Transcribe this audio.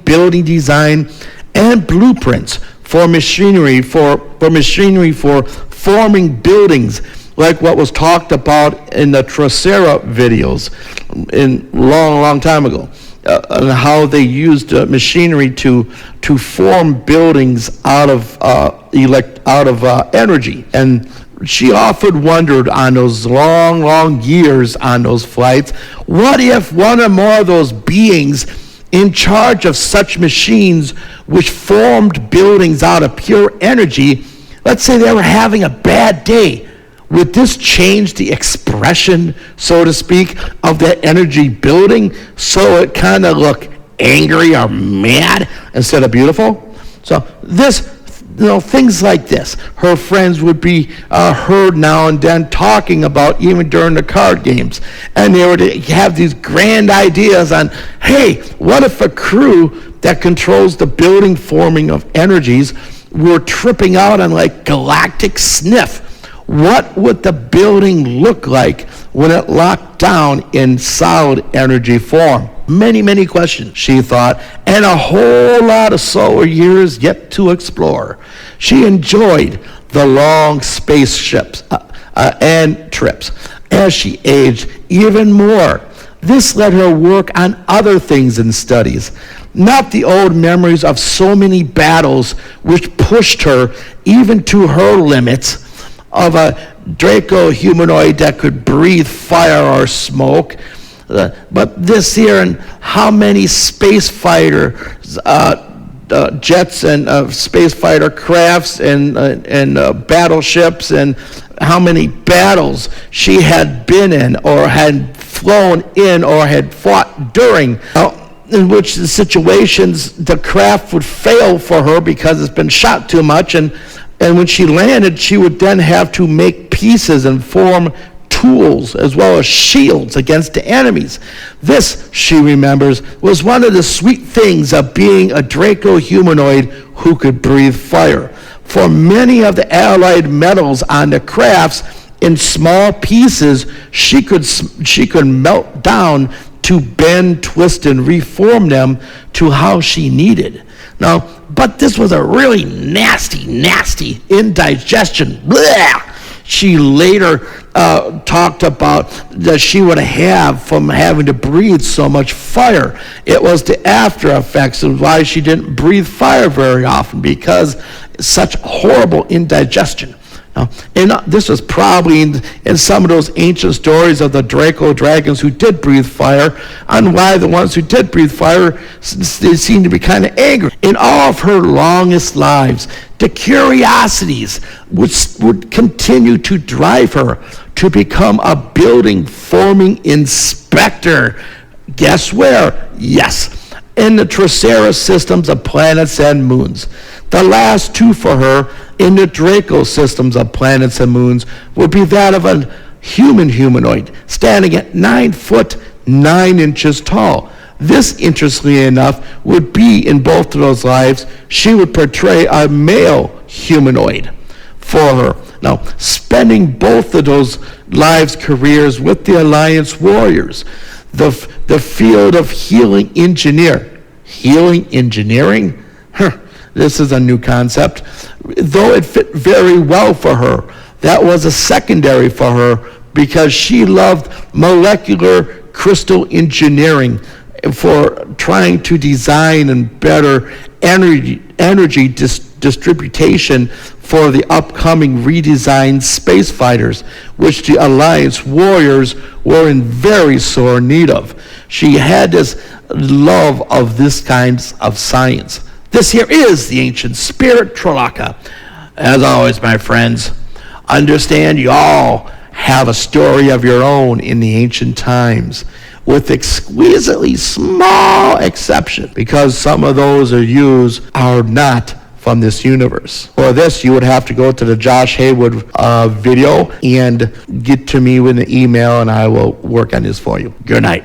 building design and blueprints for machinery for forming buildings, like what was talked about in the Tralaka videos in long time ago, and how they used machinery to form buildings out of energy. And she often wondered on those long years on those flights, what if one or more of those beings in charge of such machines which formed buildings out of pure energy, let's say they were having a bad day, would this change the expression, so to speak, of that energy building so it kind of looked angry or mad instead of beautiful? So this, things like this, her friends would be heard now and then talking about, even during the card games. And they would have these grand ideas on, hey, what if a crew that controls the building forming of energies were tripping out on like galactic sniff? What would the building look like when it locked down in solid energy form? Many questions, she thought, and a whole lot of solar years yet to explore. She enjoyed the long spaceships and trips as she aged even more. This let her work on other things and studies, not the old memories of so many battles which pushed her even to her limits, of a Draco humanoid that could breathe fire or smoke, but this here, and how many space fighter jets and space fighter crafts and battleships, and how many battles she had been in or had flown in or had fought during, in which the situations the craft would fail for her because it's been shot too much, and when she landed, she would then have to make pieces and form tools as well as shields against the enemies. This, she remembers, was one of the sweet things of being a Draco humanoid who could breathe fire. For many of the allied metals on the crafts, in small pieces, she could melt down to bend, twist, and reform them to how she needed. Now, but this was a really nasty indigestion. Blah! She later talked about that she would have from having to breathe so much fire. It was the after effects of why she didn't breathe fire very often, because such horrible indigestion. And this was probably in some of those ancient stories of the Draco dragons who did breathe fire, on why the ones who did breathe fire, they seemed to be kind of angry. In all of her longest lives, the curiosities would continue to drive her to become a building forming inspector. Guess where? Yes, in the Tralaka systems of planets and moons. The last two for her in the Draco systems of planets and moons would be that of a humanoid standing at 9 foot 9 inches tall. This, interestingly enough, would be in both of those lives, she would portray a male humanoid for her. Now, spending both of those lives' careers with the Alliance warriors, the field of healing engineering? This is a new concept. Though it fit very well for her, that was a secondary for her because she loved molecular crystal engineering for trying to design and better energy distribution for the upcoming redesigned space fighters, which the Alliance warriors were in very sore need of. She had this love of this kind of science. This here is the ancient spirit tralaka. As always, my friends, understand you all have a story of your own in the ancient times, with exquisitely small exception, because some of those are not from this universe. For this, you would have to go to the Josh Haywood video and get to me with an email, and I will work on this for you. Good night.